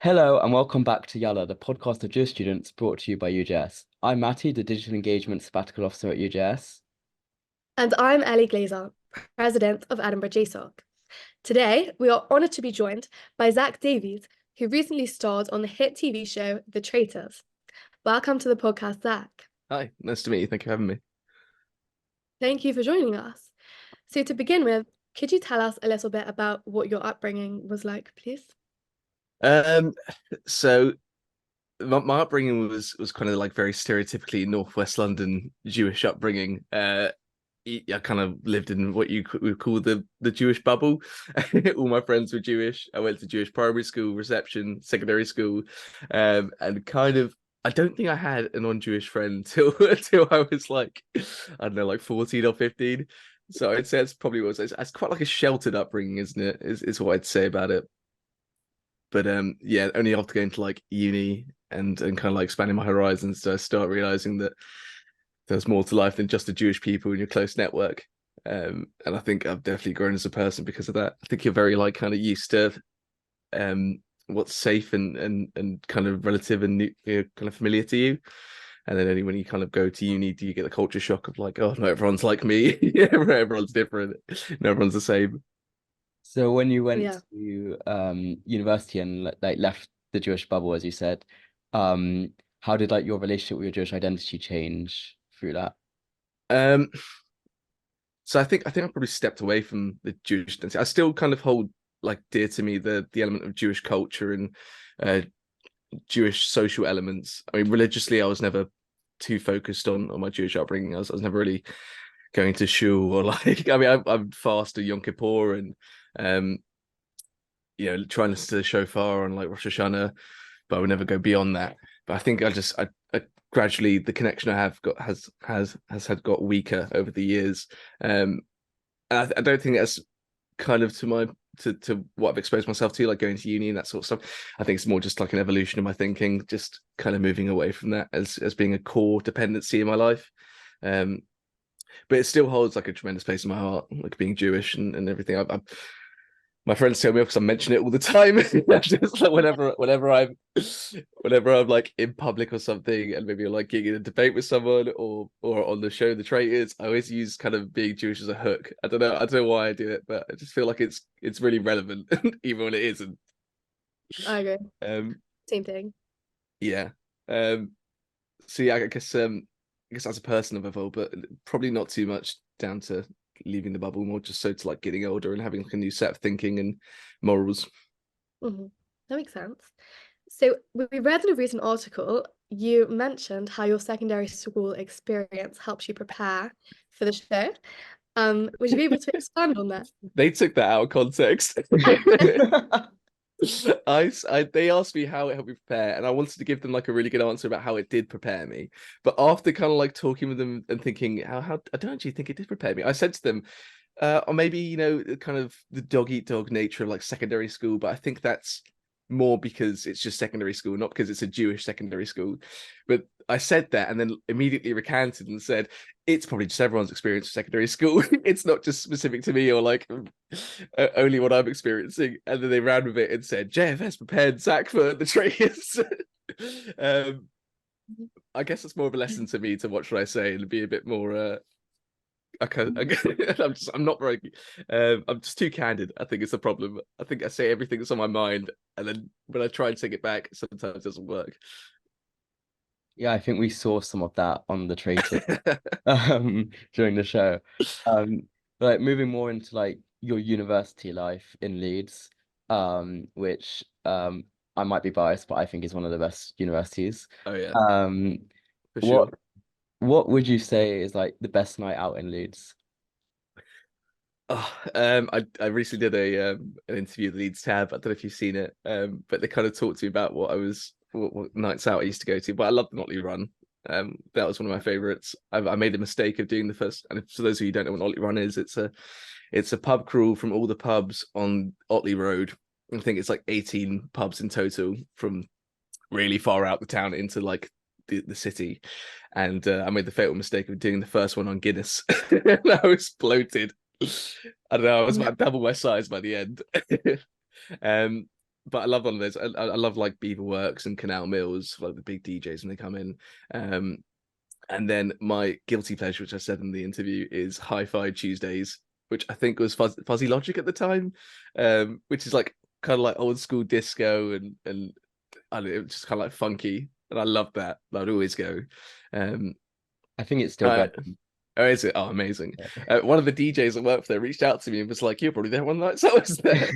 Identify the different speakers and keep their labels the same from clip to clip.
Speaker 1: Hello and welcome back to Yalla, the podcast of Jewish students brought to you by UJS. I'm Matty, the Digital Engagement Sabbatical Officer at UJS.
Speaker 2: And I'm Ellie Glaser, President of Edinburgh JSOC. Today, we are honoured to be joined by Zack Davies, who recently starred on the hit TV show The Traitors. Welcome to the podcast, Zack.
Speaker 3: Hi, nice to meet you. Thank you for having me.
Speaker 2: Thank you for joining us. So to begin with, could you tell us a little bit about what your upbringing was like, please?
Speaker 3: Um, so my upbringing was kind of like very stereotypically Northwest London Jewish upbringing. I kind of lived in what you would call the Jewish bubble. All my friends were Jewish. I went to Jewish primary school, reception, secondary school, and kind of I don't think I had a non-Jewish friend till I was like I don't know, like 14 or 15. So I'd say it's probably was it's quite like a sheltered upbringing, isn't it? Is what I'd say about it. But yeah, only after going to like uni and kind of like expanding my horizons, do I start realizing that there's more to life than just the Jewish people in your close network. And I think I've definitely grown as a person because of that. I think you're very like kind of used to what's safe and kind of relative and kind of familiar to you. And then only when you kind of go to uni do you get the culture shock of like, oh no, everyone's like me. Yeah, everyone's different. No, everyone's the same.
Speaker 1: So when you went
Speaker 2: Yeah.
Speaker 1: to university and like left the Jewish bubble, as you said, how did like your relationship with your Jewish identity change through that?
Speaker 3: Um, so I think I probably stepped away from the Jewish identity. I still kind of hold like dear to me the element of Jewish culture and uh, Jewish social elements. I mean, religiously, I was never too focused on my Jewish upbringing. I was never really going to shul or like. I mean, I'm fast at Yom Kippur and um, try and listen to the shofar on like Rosh Hashanah, but I would never go beyond that. But I think I gradually the connection I have got has had got weaker over the years. And I don't think that's kind of to what I've exposed myself to, like going to uni and that sort of stuff. I think it's more just like an evolution of my thinking, just kind of moving away from that as being a core dependency in my life. Um, but it still holds like a tremendous place in my heart, like being Jewish and everything. My friends tell me because I mention it all the time. Just like whenever I'm like in public or something, and maybe I'm like getting in a debate with someone or on the show The Traitors, I always use kind of being Jewish as a hook. I don't know why I do it, but I just feel like it's really relevant, even when it isn't.
Speaker 2: I agree.
Speaker 3: Um,
Speaker 2: Same thing.
Speaker 3: yeah. Um, so yeah, I guess as a person I've evolved, but probably not too much down to leaving the bubble, more just so to like getting older and having like a new set of thinking and morals.
Speaker 2: That makes sense. So we read in a recent article, you mentioned how your secondary school experience helps you prepare for the show. Would you be able to expand on that?
Speaker 3: They took that out of context. They asked me how it helped me prepare, and I wanted to give them like a really good answer about how it did prepare me. But after kind of like talking with them and thinking how I don't actually think it did prepare me, I said to them, or maybe kind of the dog eat dog nature of like secondary school, but I think that's more because it's just secondary school, not because it's a Jewish secondary school. But I said that and then immediately recanted and said it's probably just everyone's experience of secondary school. It's not just specific to me or like only what I'm experiencing. And then they ran with it and said JFS prepared Zach for the traitors. um, I guess it's more of a lesson to me to watch what I say and be a bit more okay. I'm not very I'm just too candid. I think it's a problem. I think I say everything that's on my mind, and then when I try and take it back, sometimes it doesn't work.
Speaker 1: Yeah, I think we saw some of that on the Traitors during the show. But like moving more into like your university life in Leeds, which I might be biased, but I think is one of the best universities.
Speaker 3: Oh yeah,
Speaker 1: Um,
Speaker 3: for
Speaker 1: what
Speaker 3: sure.
Speaker 1: what would you say is like the best night out in Leeds?
Speaker 3: Oh, I recently did a an interview with the Leeds Tab. I don't know if you've seen it, but they kind of talked to me about what nights out I used to go to. But I love the Notley Run. That was one of my favorites. I made the mistake of doing the first. And for those of you who don't know what Notley Run is, it's a pub crawl from all the pubs on Otley Road. I think it's like 18 pubs in total from really far out the town into like the city. And I made the fatal mistake of doing the first one on Guinness. And I was bloated. I don't know, I was about double my size by the end. um, but I love one of those. I love like Beaverworks and Canal Mills, like the big DJs when they come in. And then my guilty pleasure, which I said in the interview, is Hi-Fi Tuesdays, which I think was Fuzzy Logic at the time, which is like kind of like old school disco and I don't know, just kind of like funky, and I love that. I'd always go. Um,
Speaker 1: I think it's still
Speaker 3: uh,
Speaker 1: going.
Speaker 3: oh, is it? Oh, amazing. One of the DJs that worked there reached out to me and was like, "You're probably there one night." So I was there.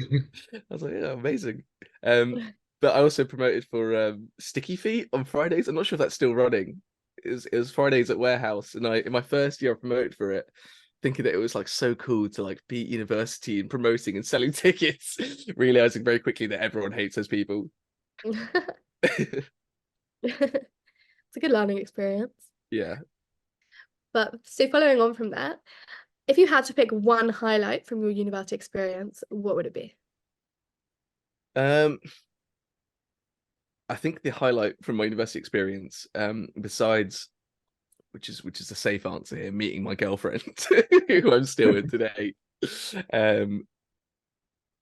Speaker 3: I was like, "Yeah, amazing." But I also promoted for Sticky Feet on Fridays. I'm not sure if that's still running. It was Fridays at Warehouse, and I in my first year I promoted for it, thinking that it was like so cool to like be at university and promoting and selling tickets, realizing very quickly that everyone hates those people.
Speaker 2: It's a good learning experience.
Speaker 3: Yeah.
Speaker 2: But so following on from that, if you had to pick one highlight from your university experience, what would it be?
Speaker 3: Um, I think the highlight from my university experience, besides which is the safe answer here, meeting my girlfriend, who I'm still with today. Um,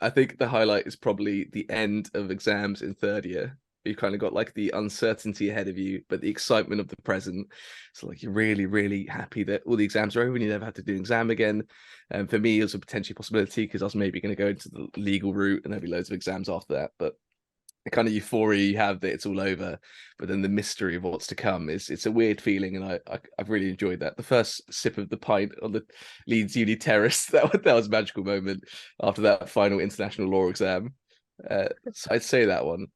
Speaker 3: I think the highlight is probably the end of exams in third year. You kind of got like the uncertainty ahead of you, but the excitement of the present. So like you're really, really happy that all the exams are over and you never have to do an exam again. And for me, it was a potential possibility because I was maybe going to go into the legal route and there'll be loads of exams after that. But the kind of euphoria you have that it's all over, but then the mystery of what's to come is it's a weird feeling, and I've really enjoyed that. The first sip of the pint on the Leeds Uni terrace, that was a magical moment after that final international law exam. So I'd say that one.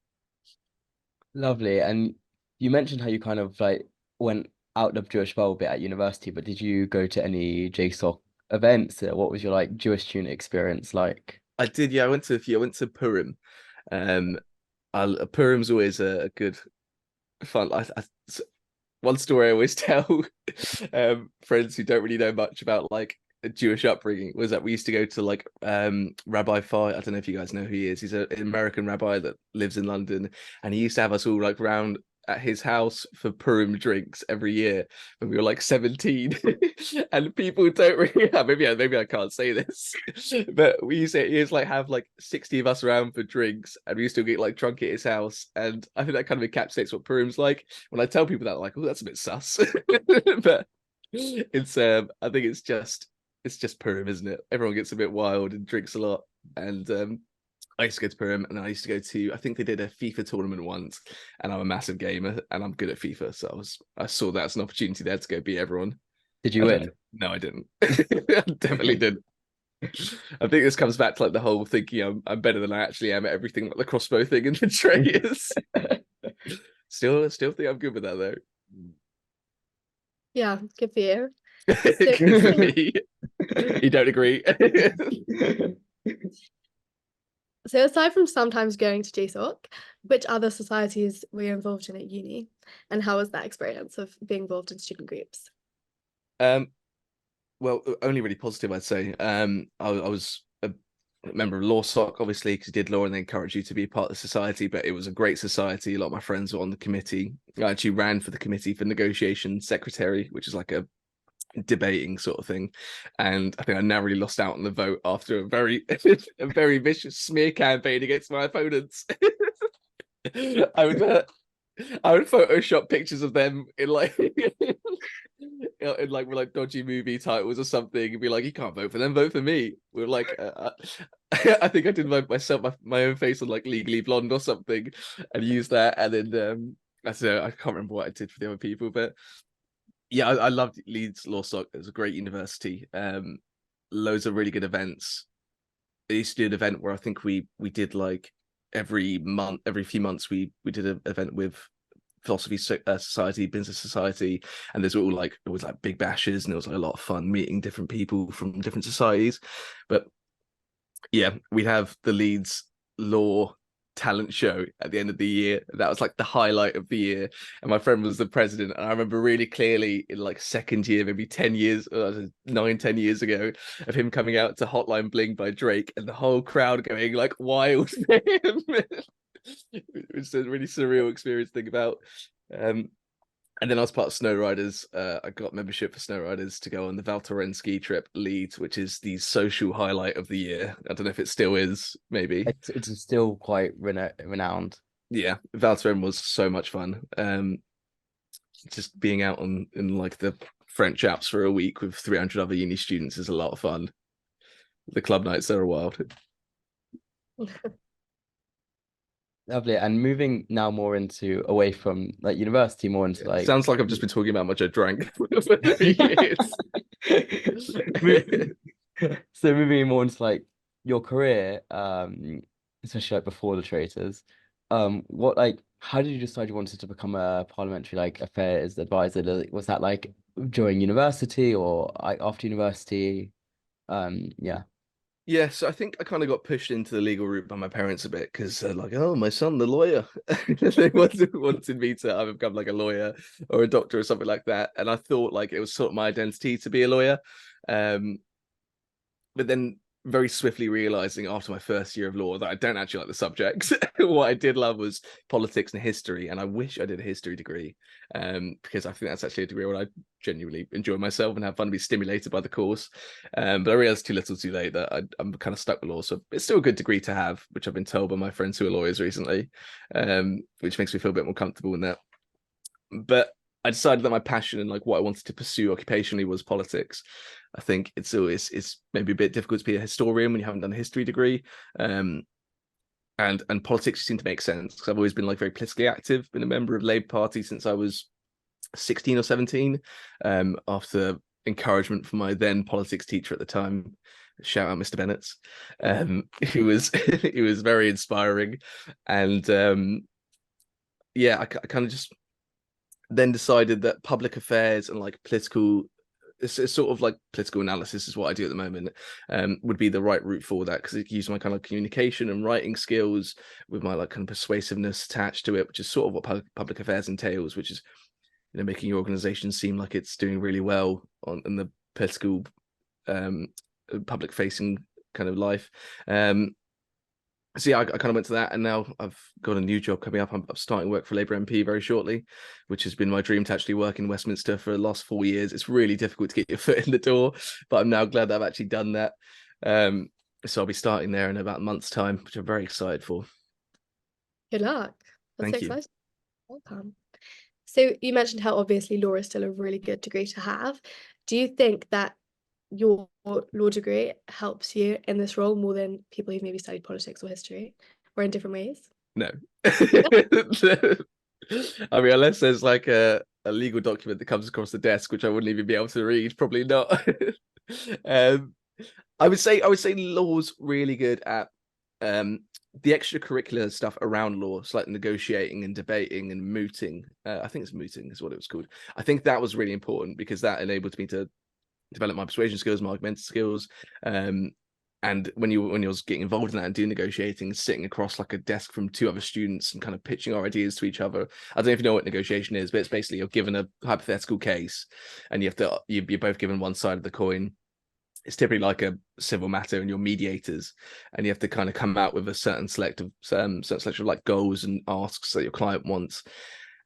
Speaker 1: Lovely. And you mentioned how you kind of like went out of Jewish bubble bit at university, but did you go to any JSOC events? What was your like Jewish student experience like?
Speaker 3: I did, yeah. I went to a few. I went to Purim. Um, Purim's always a good fun. One story I always tell friends who don't really know much about like a Jewish upbringing was that we used to go to like Rabbi Fi. I don't know if you guys know who he is. He's an American rabbi that lives in London, and he used to have us all like round at his house for Purim drinks every year when we were like 17. And people don't really have, maybe I can't say this, but we used to like have like 60 of us around for drinks, and we used to get like drunk at his house. And I think that kind of encapsulates what Purim's like. When I tell people that, like, oh, that's a bit sus. But it's I think it's just Purim, isn't it? Everyone gets a bit wild and drinks a lot. And I used to go to Purim, and I used to go to, I think they did a FIFA tournament once, and I'm a massive gamer and I'm good at FIFA, so I saw that as an opportunity there to go beat everyone.
Speaker 1: Did you win?
Speaker 3: No, I didn't. I definitely didn't. I think this comes back to like the whole thinking I'm better than I actually am at everything, like the crossbow thing and the traitors. Still think I'm good with that though.
Speaker 2: Yeah, good for you.
Speaker 3: Good for me. You don't agree?
Speaker 2: So aside from sometimes going to JSOC, which other societies were you involved in at uni? And how was that experience of being involved in student groups?
Speaker 3: Well, only really positive, I'd say. I was a member of Law Soc, obviously, because you did law and they encourage you to be part of the society, but it was a great society. A lot of my friends were on the committee. I actually ran for the committee for negotiation secretary, which is like a debating sort of thing. And I think I narrowly lost out on the vote after a very a very vicious smear campaign against my opponents. I would Photoshop pictures of them in like in like with like dodgy movie titles or something and be like, you can't vote for them, vote for me. We're like I think I did my own face on like Legally Blonde or something and used that, and then I can't remember what I did for the other people, but yeah, I loved Leeds Law Soc. It was a great university. Loads of really good events. I used to do an event where I think we did like every few months we did an event with philosophy society, business society, and there's all like it was like big bashes, and it was like a lot of fun meeting different people from different societies. But yeah, we have the Leeds Law talent show at the end of the year. That was like the highlight of the year, and my friend was the president, and I remember really clearly in like second year, maybe 10 years 9-10 years ago, of him coming out to Hotline Bling by Drake and the whole crowd going like wild for him. It was a really surreal experience to think about. And then I was part of Snow Riders. I got membership for Snow Riders to go on the Val Thorens ski trip Leeds, which is the social highlight of the year. I don't know if it still is, maybe.
Speaker 1: It's still quite renowned.
Speaker 3: Yeah, Val Thorens was so much fun. Just being out in like the French Alps for a week with 300 other uni students is a lot of fun. The club nights there are wild.
Speaker 1: Lovely. And moving now more into away from like university, more into like
Speaker 3: Sounds like I've just been talking about how much I drank for 3 years.
Speaker 1: So moving more into like your career, especially like before the Traitors, what like how did you decide you wanted to become a parliamentary like affairs advisor? Like, was that like during university or like after university? Yeah.
Speaker 3: Yeah, so I think I kind of got pushed into the legal route by my parents a bit because they're like, "Oh, my son, the lawyer." They wanted me to either become like a lawyer or a doctor or something like that, and I thought like it was sort of my identity to be a lawyer. Um, but then very swiftly realizing after my first year of law that I don't actually like the subjects. What I did love was politics and history, and I wish I did a history degree, because I think that's actually a degree where I genuinely enjoy myself and have fun to be stimulated by the course. But I realized too little too late that I'm kind of stuck with law, so it's still a good degree to have, which I've been told by my friends who are lawyers recently, which makes me feel a bit more comfortable in that. But I decided that my passion and like what I wanted to pursue occupationally was politics. I think it's maybe a bit difficult to be a historian when you haven't done a history degree. And politics seem to make sense because I've always been like very politically active, been a member of Labour Party since I was 16 or 17, after encouragement from my then politics teacher at the time. Shout out Mr. Bennett. He was he was very inspiring. And yeah, I kind of just then decided that public affairs and like political, it's sort of like political analysis is what I do at the moment, would be the right route for that because it uses my kind of communication and writing skills with my like kind of persuasiveness attached to it, which is sort of what public affairs entails, which is, you know, making your organization seem like it's doing really well in the political, public facing kind of life. So yeah, I kind of went to that, and now I've got a new job coming up. I'm starting work for Labour MP very shortly, which has been my dream to actually work in Westminster for the last 4 years. It's really difficult to get your foot in the door, but I'm now glad that I've actually done that. So I'll be starting there in about a month's time, which I'm very excited for.
Speaker 2: Good luck. That's
Speaker 3: Thank you.
Speaker 2: exciting. Welcome. So you mentioned how obviously law is still a really good degree to have. Do you think that your law degree helps you in this role more than people who've maybe studied politics or history, or in different ways?
Speaker 3: No. I mean, unless there's like a legal document that comes across the desk, which I wouldn't even be able to read, probably not. I would say law's really good at the extracurricular stuff around law, so like negotiating and debating and mooting. I think it's mooting is what it was called. I think that was really important because that enabled me to develop my persuasion skills, my argumentative skills. And when you was getting involved in that and doing negotiating, sitting across like a desk from 2 other students and kind of pitching our ideas to each other. I don't know if you know what negotiation is, but it's basically you're given a hypothetical case and you're both given one side of the coin. It's typically like a civil matter and you're mediators, and you have to kind of come out with a certain selection of like goals and asks that your client wants.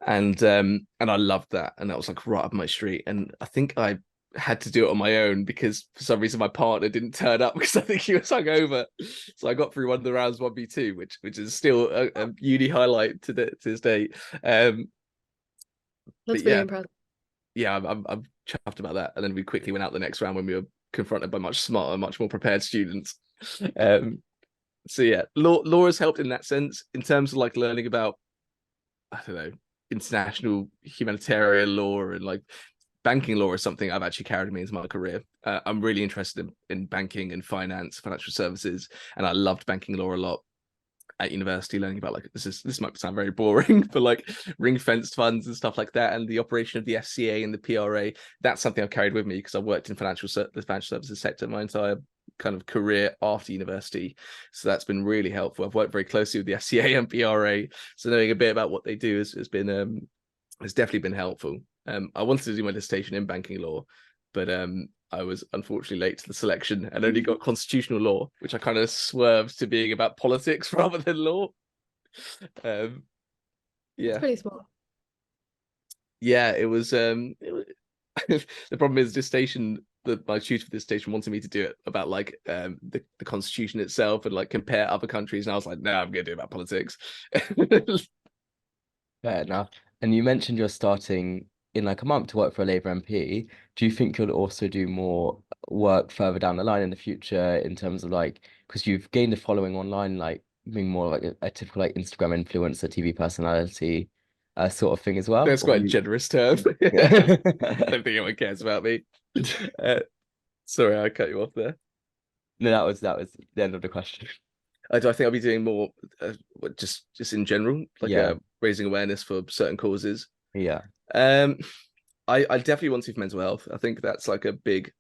Speaker 3: And I loved that. And that was like right up my street. And I think I had to do it on my own because for some reason my partner didn't turn up because I think he was hungover. So I got through one of the rounds 1v2, which is still a uni highlight to this day.
Speaker 2: That's really impressive.
Speaker 3: Yeah, I'm chuffed about that. And then we quickly went out the next round when we were confronted by much smarter, much more prepared students. So yeah, law has helped in that sense in terms of like learning about, I don't know, international humanitarian law and like banking law is something I've actually carried me into my career. I'm really interested in banking and finance, financial services, and I loved banking law a lot at university, learning about like this might sound very boring, but like ring-fenced funds and stuff like that, and the operation of the FCA and the PRA. That's something I've carried with me because I've worked in the financial services sector my entire kind of career after university. So that's been really helpful. I've worked very closely with the FCA and PRA, so knowing a bit about what they do has definitely been helpful. I wanted to do my dissertation in banking law, but I was unfortunately late to the selection and only got constitutional law, which I kind of swerved to being about politics rather than law. Yeah.
Speaker 2: It's pretty smart.
Speaker 3: yeah, it was. The problem is this station. My tutor for this station wanted me to do it about like the constitution itself and like compare other countries, and I was like, no, I'm gonna do it about politics.
Speaker 1: Fair enough. And you mentioned you're starting in like a month to work for a Labour MP. Do you think you'll also do more work further down the line in the future in terms of like, because you've gained a following online, like being more like a typical like Instagram influencer, TV personality, sort of thing as well?
Speaker 3: That's
Speaker 1: Or
Speaker 3: quite a
Speaker 1: you...
Speaker 3: generous term. I
Speaker 1: No,
Speaker 3: don't think anyone cares about me. Uh, Sorry, I cut you off there.
Speaker 1: that was the end of the question.
Speaker 3: I think I'll be doing more, just in general, like
Speaker 1: Yeah,
Speaker 3: raising awareness for certain causes.
Speaker 1: yeah,
Speaker 3: Um, I definitely want to for mental health. I think that's like a big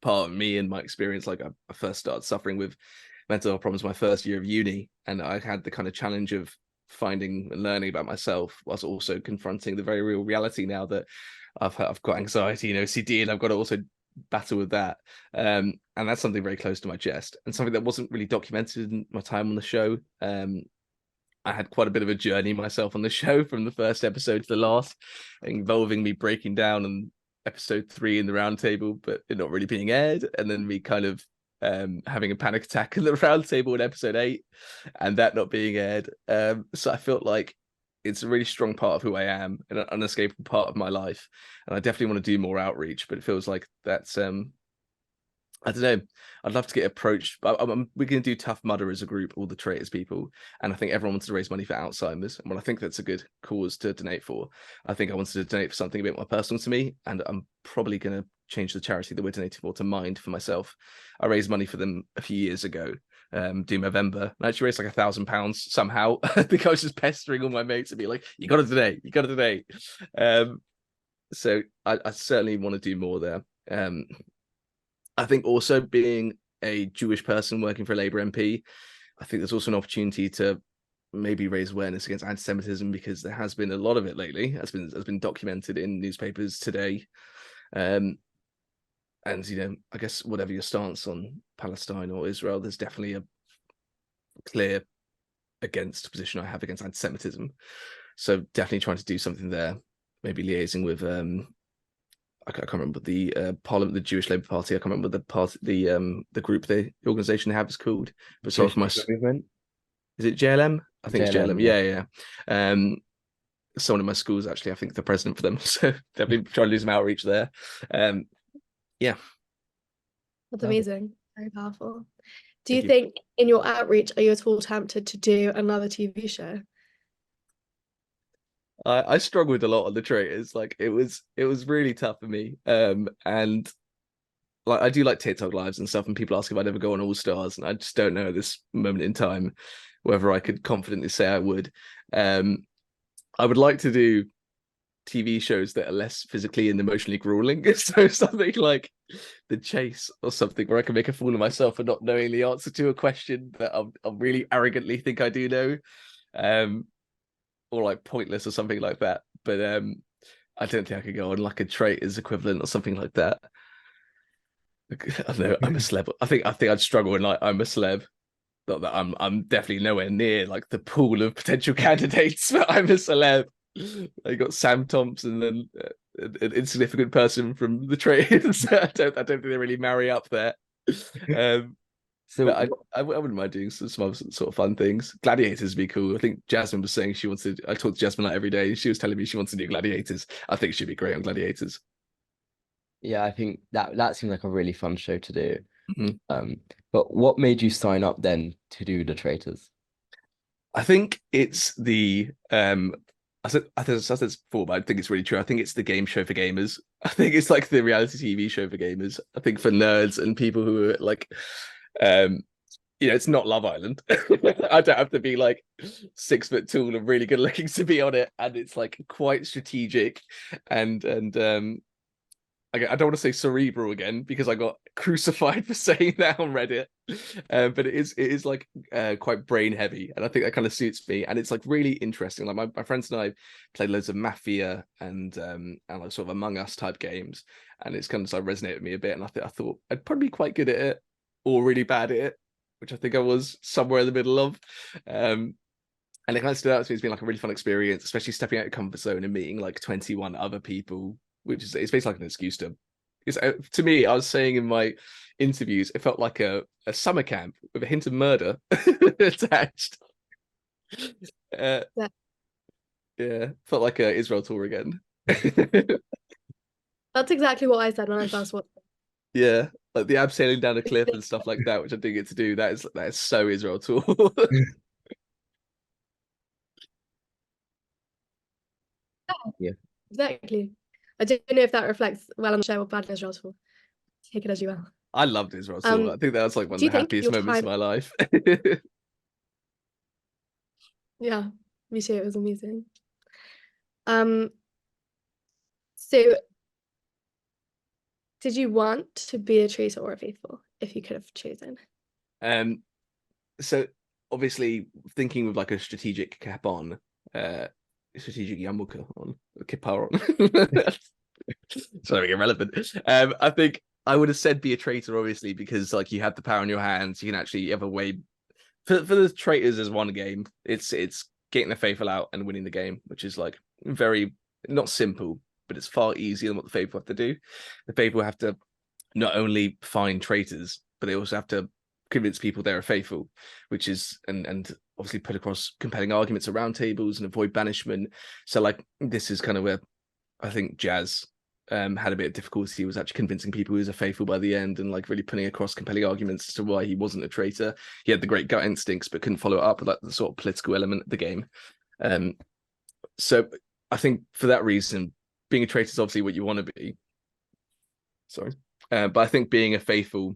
Speaker 3: part of me and my experience. Like I first started suffering with mental health problems my first year of uni, and I had the kind of challenge of finding and learning about myself whilst also confronting the very real reality now that I've got anxiety and OCD, and I've got to also battle with that. And that's something very close to my chest, and something that wasn't really documented in my time on the show. I had quite a bit of a journey myself on the show from the first episode to the last, involving me breaking down on episode 3 in the roundtable, but it not really being aired, and then me kind of having a panic attack in the roundtable in episode 8, and that not being aired. So I felt like it's a really strong part of who I am and an unescapable part of my life, and I definitely want to do more outreach. But it feels like that's I don't know. I'd love to get approached. We're going to do Tough Mudder as a group, all the Traitors people, and I think everyone wants to raise money for Alzheimer's. And well, I think that's a good cause to donate for. I think I wanted to donate for something a bit more personal to me, and I'm probably going to change the charity that we're donating for to Mind for myself. I raised money for them a few years ago, do November. I actually raised like £1,000 somehow. I think I was just pestering all my mates and be like, "You got to donate, you got to donate." So I certainly want to do more there. I think also being a Jewish person working for a Labour MP, I think there's also an opportunity to maybe raise awareness against anti-Semitism, because there has been a lot of it lately. Has been documented in newspapers today. And I guess whatever your stance on Palestine or Israel, there's definitely a clear against position I have against anti-Semitism. So definitely trying to do something there. Maybe liaising with I can't remember the Parliament, the Jewish Labour Party. I can't remember the group, the organization they have is called. But sorry
Speaker 1: Jewish
Speaker 3: for my,
Speaker 1: Labour Movement,
Speaker 3: is it JLM? I think it's
Speaker 1: JLM,
Speaker 3: JLM.
Speaker 1: yeah.
Speaker 3: Yeah, yeah. Someone in my school is actually, I think, the president for them. So definitely trying to do some outreach there. Yeah.
Speaker 2: That's
Speaker 1: Perfect.
Speaker 2: amazing. Very powerful. Do you
Speaker 3: Thank you.
Speaker 2: think in your outreach, are you at all tempted to do another TV show?
Speaker 3: I struggled a lot on the Traitors. Like it was really tough for me. And like I do like TikTok lives and stuff, and people ask if I'd ever go on All Stars, and I just don't know at this moment in time whether I could confidently say I would. Um, I would like to do TV shows that are less physically and emotionally grueling. So something like The Chase or something where I can make a fool of myself for not knowing the answer to a question that I'll really arrogantly think I do know. Or like Pointless or something like that. But I don't think I could go on like a Traitors equivalent or something like that. I know I'm a celeb. I think I'd struggle in like I'm a celeb. Not that I'm definitely nowhere near like the pool of potential candidates, but I'm a celeb. I got Sam Thompson and an insignificant person from the Traitors. I don't think they really marry up there.
Speaker 1: So
Speaker 3: But I wouldn't mind doing some other sort of fun things. Gladiators would be cool. I think Jasmine was saying she wants to. I talk to Jasmine like every day, and she was telling me she wants to do Gladiators. I think she'd be great on Gladiators.
Speaker 1: yeah, I think that seems like a really fun show to do.
Speaker 3: Mhm.
Speaker 1: But what made you sign up then to do the Traitors?
Speaker 3: I think it's the I said this before, but I think it's really true. I think it's the game show for gamers. I think it's like the reality TV show for gamers. I think for nerds and people who are like, um, it's not Love Island. I don't have to be like 6 foot tall and really good looking to be on it, and it's like quite strategic, and I don't want to say cerebral again because I got crucified for saying that on Reddit. But it is like quite brain heavy, and I think that kind of suits me. And it's like really interesting. Like my friends and I played loads of Mafia and like sort of Among Us type games, and it's kind of like resonated with me a bit. And I thought I'd probably be quite good at it or really bad at it, which I think I was somewhere in the middle of. And it kind of stood out to me as being like a really fun experience, especially stepping out of your comfort zone and meeting like 21 other people, which is it's basically like an excuse to me, I was saying in my interviews, it felt like a summer camp with a hint of murder attached.
Speaker 2: Yeah.
Speaker 3: Yeah, felt like a Israel tour again.
Speaker 2: That's exactly what I said when I first watched it.
Speaker 3: Yeah, like the abseiling down a cliff and stuff like that, which I didn't get to do. That is so Israel tour.
Speaker 1: Yeah.
Speaker 2: Exactly. I don't know if that reflects well on the show or bad as well. Take it as you will.
Speaker 3: I loved Israel tour. I think that was like one
Speaker 2: Do
Speaker 3: of
Speaker 2: you
Speaker 3: the
Speaker 2: think
Speaker 3: happiest
Speaker 2: your
Speaker 3: moments of
Speaker 2: time?
Speaker 3: my life.
Speaker 2: Yeah, me too. It was amazing. Um, so did you want to be a traitor or a faithful if you could have chosen?
Speaker 3: So obviously thinking with like a strategic cap on, strategic yarmulke on, kippah on. Sorry, irrelevant. I think I would have said be a traitor, obviously, because like you have the power in your hands. You can actually have a way for the traitors as one game. It's getting the faithful out and winning the game, which is like very not simple, but it's far easier than what the faithful have to do. The faithful have to not only find traitors, but they also have to convince people they're faithful, which is and obviously put across compelling arguments around tables and avoid banishment. So like this is kind of where I think Jazz had a bit of difficulty. He was actually convincing people he was a faithful by the end and like really putting across compelling arguments as to why he wasn't a traitor. He had the great gut instincts, but couldn't follow it up with like the sort of political element of the game. So I think for that reason, being a traitor is obviously what you want to be. Sorry. But I think being a faithful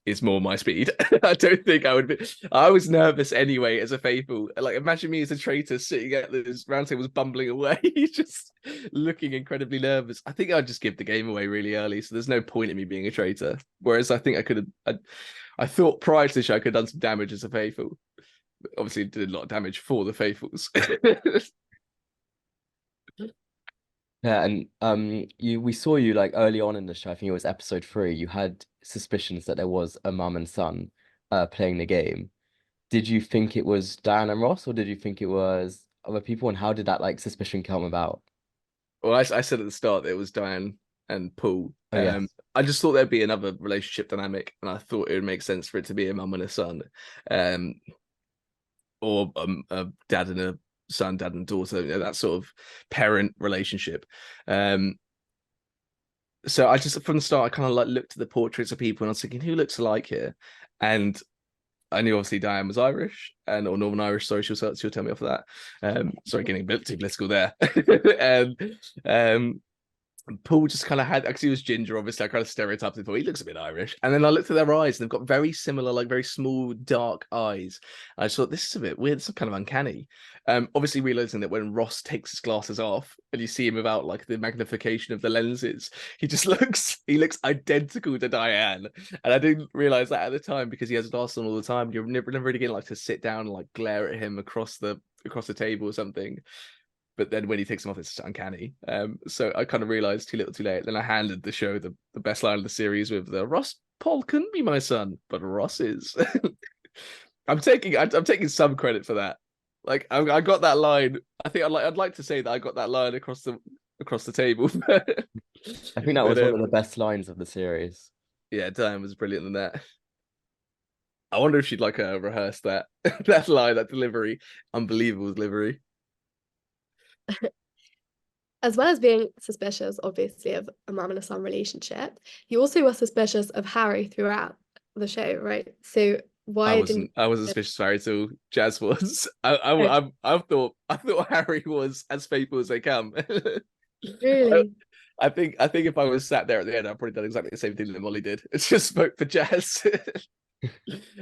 Speaker 3: is more my speed. I don't think I would be. I was nervous anyway as a faithful. Like, imagine me as a traitor sitting at those round tables, bumbling away, just looking incredibly nervous. I think I'd just give the game away really early. So there's no point in me being a traitor. Whereas I think I could have. I thought prior to the show I could have done some damage as a faithful. Obviously, did a lot of damage for the faithfuls.
Speaker 1: Yeah, and we saw you like early on in the show, I think it was episode 3, you had suspicions that there was a mum and son playing the game. Did you think it was Diane and Ross, or did you think it was other people, and how did that like suspicion come about?
Speaker 3: Well, I said at the start that it was Diane and Paul.
Speaker 1: Oh yeah.
Speaker 3: I just thought there'd be another relationship dynamic, and I thought it would make sense for it to be a mum and a son, um, or a dad and a son, dad and daughter, you know, that sort of parent relationship. So I just from the start I kind of like looked at the portraits of people and I was thinking, who looks alike here? And I knew obviously Diane was Irish or Northern Irish. Sorry, she'll tell me off of that. Sorry, getting a bit too political there. and Paul just kind of had, because he was ginger, obviously, I kind of stereotyped and thought he looks a bit Irish. And then I looked at their eyes and they've got very similar, like very small, dark eyes. I just thought, this is a bit weird. It's kind of uncanny. Obviously, realizing that when Ross takes his glasses off and you see him without like the magnification of the lenses, he looks identical to Diane. And I didn't realize that at the time because he has glasses on all the time. You're never really getting like to sit down and like glare at him across the table or something. But then when he takes them off, it's uncanny. So I kind of realized too little too late. Then I handed the show the best line of the series with the Ross Paul couldn't be my son, but Ross is. I'm taking some credit for that. Like I got that line. I think I'd like to say that I got that line across the table.
Speaker 1: I think that was
Speaker 3: But,
Speaker 1: one of the best lines of the series.
Speaker 3: yeah, Diane was brilliant in that. I wonder if she'd like rehearse that that line, that delivery. Unbelievable delivery.
Speaker 2: As well as being suspicious, obviously, of a mum and a son relationship, you also were suspicious of Harry throughout the show, right? So why didn't
Speaker 3: I wasn't suspicious of Harry till Jazz was. I thought Harry was as faithful as they come.
Speaker 2: really?
Speaker 3: I think if I was sat there at the end, I'd probably done exactly the same thing that Molly did. It's just spoke for Jazz.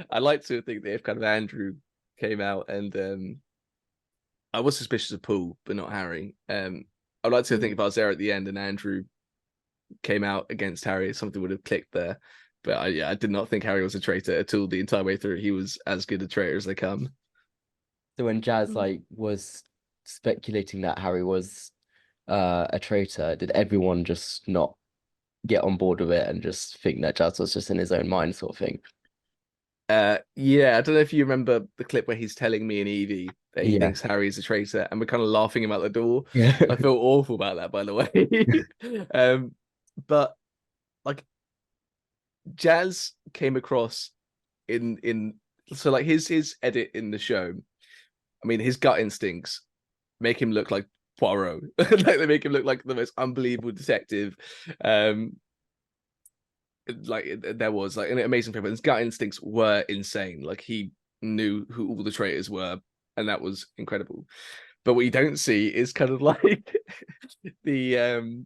Speaker 3: I like to think that if kind of Andrew came out and I was suspicious of Paul, but not Harry. I'd like to think if I was there at the end and Andrew came out against Harry, something would have clicked there. But I did not think Harry was a traitor at all the entire way through. He was as good a traitor as they come.
Speaker 1: So when Jazz like was speculating that Harry was a traitor, did everyone just not get on board with it and just think that Jazz was just in his own mind sort of thing?
Speaker 3: Yeah, I don't know if you remember the clip where he's telling me and Evie that he
Speaker 1: Yeah.
Speaker 3: thinks Harry is a traitor, and we're kind of laughing him out the door.
Speaker 1: Yeah.
Speaker 3: I feel awful about that, by the way. But like Jazz came across in so like his edit in the show. I mean, his gut instincts make him look like Poirot. Like they make him look like the most unbelievable detective. Like there was like an amazing film. His gut instincts were insane. Like he knew who all the traitors were, and that was incredible. But what you don't see is kind of like the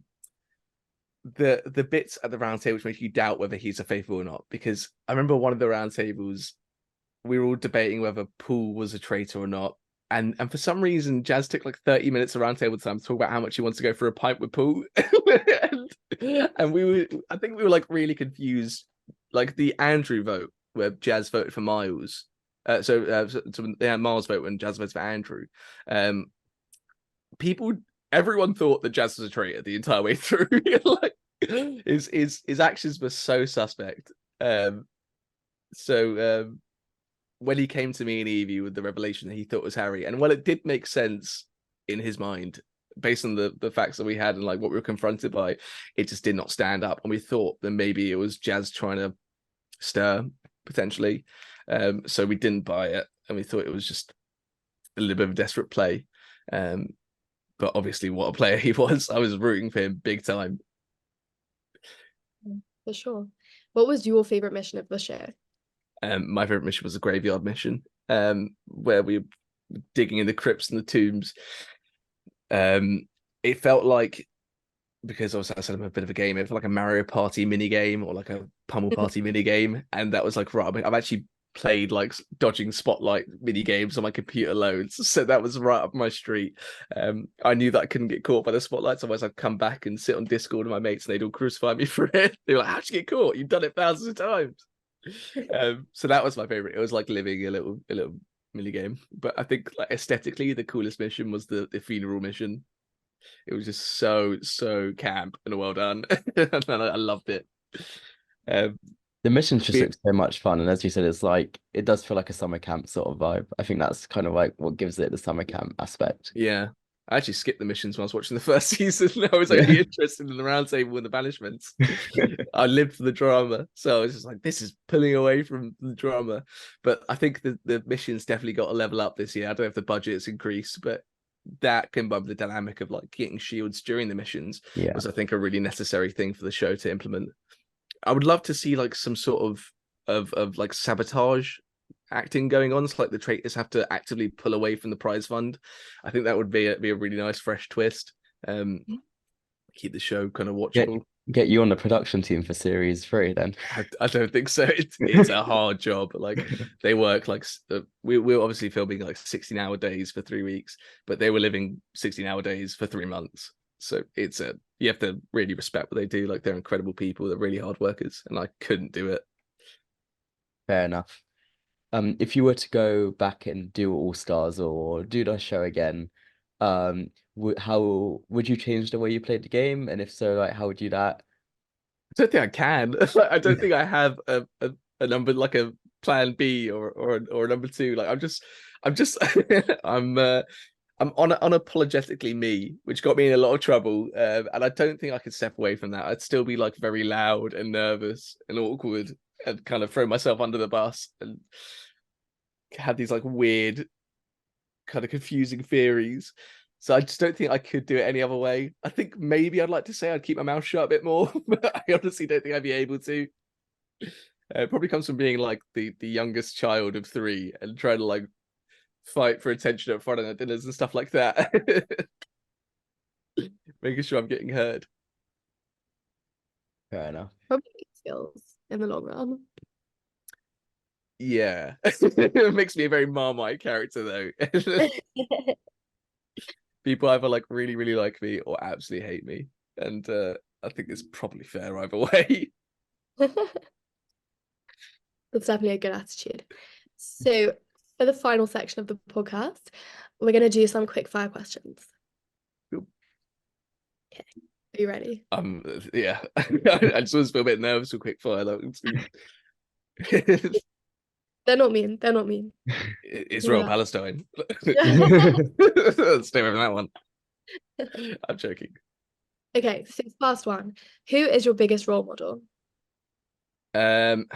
Speaker 3: the bits at the round table which make you doubt whether he's a faithful or not. Because I remember one of the round tables, we were all debating whether Paul was a traitor or not. And for some reason, Jazz took like 30 minutes around table time to talk about how much he wants to go for a pint with Paul. and I think we were like really confused. Like the Andrew vote, where Jazz voted for Miles. So they had Miles vote when Jazz voted for Andrew. Everyone thought that Jazz was a traitor the entire way through. Like his actions were so suspect. So when he came to me and Evie with the revelation that he thought was Harry, and while it did make sense in his mind based on the facts that we had and like what we were confronted by, it just did not stand up. And we thought that maybe it was Jazz trying to stir potentially. So we didn't buy it, and we thought it was just a little bit of a desperate play. But obviously, what a player he was! I was rooting for him big time.
Speaker 2: For sure. What was your favorite mission of the show?
Speaker 3: My favorite mission was the graveyard mission, where we were digging in the crypts and the tombs. It felt like, because I said I'm a bit of a gamer, it felt like a Mario Party mini game or like a Pummel Party mini game, and that was like right. I've actually played like dodging spotlight mini games on my computer loads, so that was right up my street. I knew that I couldn't get caught by the spotlights, otherwise I'd come back and sit on Discord with my mates and they'd all crucify me for it. They were like, how'd you get caught? You've done it thousands of times. So that was my favorite. It was like living a little mini game. But I think like aesthetically the coolest mission was the funeral mission. It was just so camp and well done. And I loved it.
Speaker 1: The missions just look so much fun, and as you said, it's like it does feel like a summer camp sort of vibe. I think that's kind of like what gives it the summer camp aspect.
Speaker 3: Yeah. I actually skipped the missions when I was watching the first season. I was only interested in the round table and the banishments. I lived for the drama. So I was just like, this is pulling away from the drama. But I think the missions definitely got a level up this year. I don't know if the budget's increased, but that combined with the dynamic of like getting shields during the missions was, I think, a really necessary thing for the show to implement. I would love to see like some sort of like sabotage acting going on. So like the traitors have to actively pull away from the prize fund. I think that would be a really nice fresh twist. Keep the show kind of watchable.
Speaker 1: Get you on the production team for series 3 then.
Speaker 3: I don't think so. It's a hard job. Like they work like we're obviously filming like 16-hour days for 3 weeks, but they were living 16-hour days for 3 months. So you have to really respect what they do. Like they're incredible people. They're really hard workers, and I couldn't do it.
Speaker 1: Fair enough. If you were to go back and do All Stars or do the show again, how would you change the way you played the game? And if so, like how would you do that?
Speaker 3: I don't think I can. I don't think I have a number like a plan B or a number 2. Like I'm just I'm unapologetically me, which got me in a lot of trouble. And I don't think I could step away from that. I'd still be like very loud and nervous and awkward and kind of throw myself under the bus and have these like weird, kind of confusing theories. So I just don't think I could do it any other way. I think maybe I'd like to say I'd keep my mouth shut a bit more, but I honestly don't think I'd be able to. It probably comes from being like the youngest child of 3 and trying to like fight for attention at Friday night dinners and stuff like that. Making sure I'm getting heard.
Speaker 1: Fair enough.
Speaker 2: Probably skills in the long run.
Speaker 3: Yeah. It makes me a very Marmite character though. People either like really, really like me or absolutely hate me. And I think it's probably fair either way.
Speaker 2: That's definitely a good attitude. So for the final section of the podcast, we're going to do some quick fire questions.
Speaker 3: Cool.
Speaker 2: Okay. Are you ready?
Speaker 3: Yeah. I just always feel a bit nervous with quick fire.
Speaker 2: They're not mean. They're not mean.
Speaker 3: Israel,
Speaker 2: Yeah.
Speaker 3: Palestine. Stay away from that one. I'm joking.
Speaker 2: Okay, so first one. Who is your biggest role model?
Speaker 3: Um,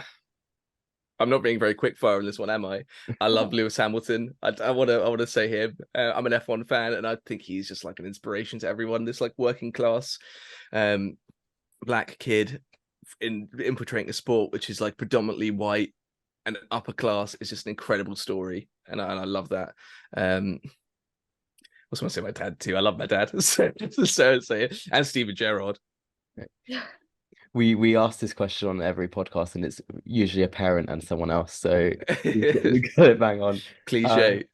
Speaker 3: I'm not being very quick fire on this one, am I? I love Lewis Hamilton. I want to say him. I'm an F1 fan, and I think he's just like an inspiration to everyone. This like working class, black kid infiltrating a sport which is like predominantly white and upper class is just an incredible story, and I love that. Also want to say my dad too. I love my dad. So say it. And Steven Gerrard.
Speaker 1: We ask this question on every podcast, and it's usually a parent and someone else. So we got it bang on.
Speaker 3: Cliche.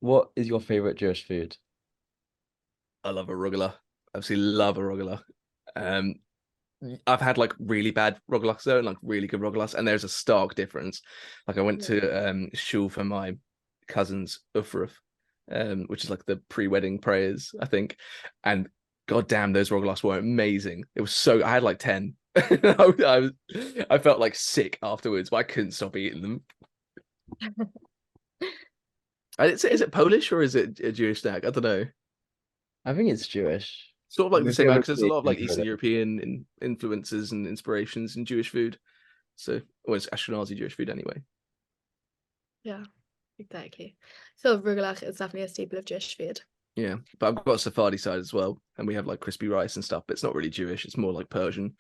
Speaker 1: What is your favorite Jewish food?
Speaker 3: I love a rugula. Absolutely love a rugula. I've had like really bad rugulas though, and like really good rugulas, and there's a stark difference. Like I went to shul for my cousin's ufruf, which is like the pre-wedding prayers, I think, and god damn, those rugulas were amazing. It was so I had like 10. I felt like sick afterwards, but I couldn't stop eating them. Is it Polish or is it a Jewish snack? I don't know.
Speaker 1: I think it's Jewish.
Speaker 3: Sort of like the
Speaker 1: Maybe
Speaker 3: same,
Speaker 1: I'm
Speaker 3: because there's a lot of like
Speaker 1: mistaken,
Speaker 3: Eastern European influences and inspirations in Jewish food. So, well, it's Ashkenazi Jewish food anyway.
Speaker 2: Yeah, exactly. So rugulach is definitely a staple of Jewish food.
Speaker 3: Yeah, but I've got a Sephardi side as well, and we have like crispy rice and stuff, but it's not really Jewish. It's more like Persian.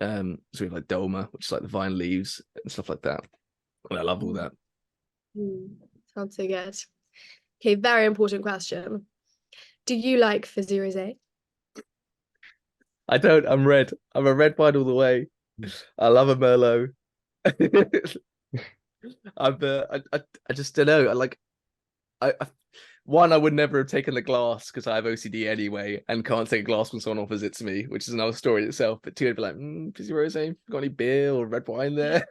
Speaker 3: So we have like dolma, which is like the vine leaves and stuff like that. And I love all that.
Speaker 2: Sounds so good. Okay, very important question. Do you like fizzy rosé?
Speaker 3: I don't. I'm red. I'm a red wine all the way. I love a Merlot. I just don't know. I one, I would never have taken the glass because I have OCD anyway and can't take a glass when someone offers it to me, which is another story in itself. But two, I'd be like, fizzy rosé, got any beer or red wine there?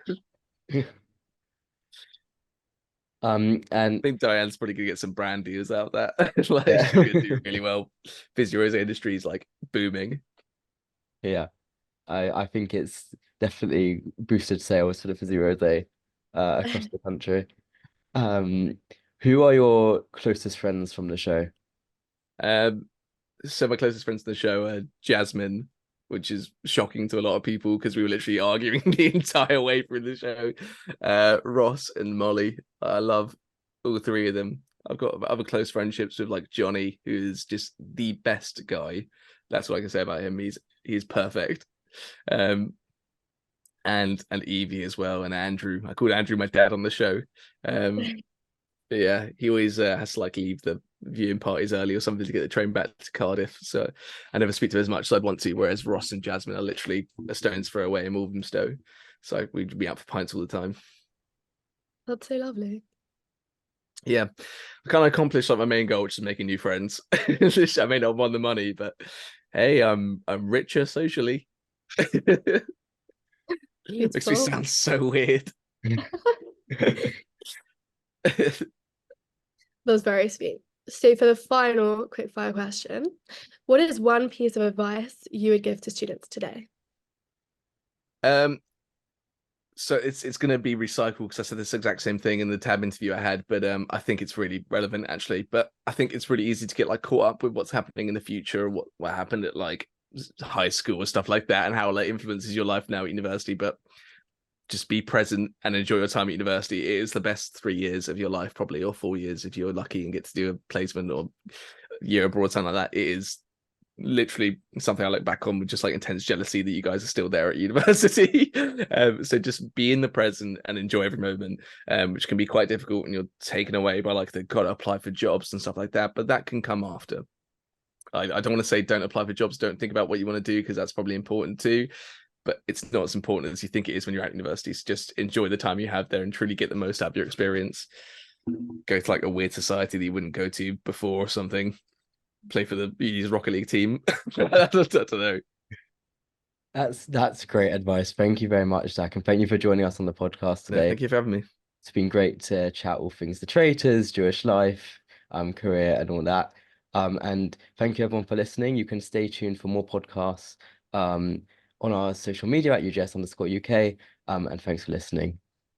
Speaker 1: And
Speaker 3: I think Diane's probably gonna get some brand deals out of that. Like
Speaker 1: yeah.
Speaker 3: she's gonna do really well. Fizzy rosé industry is like booming.
Speaker 1: Yeah, I think it's definitely boosted sales for the fizzy rosé across the country. Who are your closest friends from the show?
Speaker 3: So my closest friends to the show are Jasmine, which is shocking to a lot of people because we were literally arguing the entire way through the show. Ross and Molly. I love all three of them. I've got other close friendships with like Johnny, who's just the best guy. That's what I can say about him. He's perfect. And Evie as well, and Andrew. I called Andrew my dad on the show. But yeah, he always has to like leave the viewing parties early or something to get the train back to Cardiff. So I never speak to him as much as I'd want to. Whereas Ross and Jasmine are literally a stone's throw away in Walthamstow. So we'd be out for pints all the time.
Speaker 2: That's so lovely.
Speaker 3: Yeah, I kind of accomplished like my main goal, which is making new friends. I may not want the money, but hey, I'm richer socially. Makes me sound so weird.
Speaker 2: That was very sweet. So for the final quickfire question, what is one piece of advice you would give to students today?
Speaker 3: So it's going to be recycled because I said this exact same thing in the tab interview I had, but I think it's really relevant actually. But I think it's really easy to get like caught up with what's happening in the future, or what happened at like high school or stuff like that, and how like influences your life now at university. But just be present and enjoy your time at university. It is the best 3 years of your life, probably, or 4 years if you're lucky and get to do a placement or year abroad, something like that. It is literally something I look back on with just like intense jealousy that you guys are still there at university. So just be in the present and enjoy every moment, which can be quite difficult when you're taken away by like the gotta apply for jobs and stuff like that. But that can come after. I don't want to say don't apply for jobs, don't think about what you want to do, because that's probably important too. But it's not as important as you think it is when you're at university. So just enjoy the time you have there and truly get the most out of your experience. Go to like a weird society that you wouldn't go to before or something. Play for the UD's Rocket League team. I don't know.
Speaker 1: That's great advice. Thank you very much, Zach, and thank you for joining us on the podcast today.
Speaker 3: Thank you for having me.
Speaker 1: It's been great to chat all things the Traitors, Jewish life, career, and all that. And thank you everyone for listening. You can stay tuned for more podcasts on our social media at UJS_UK. and thanks for listening.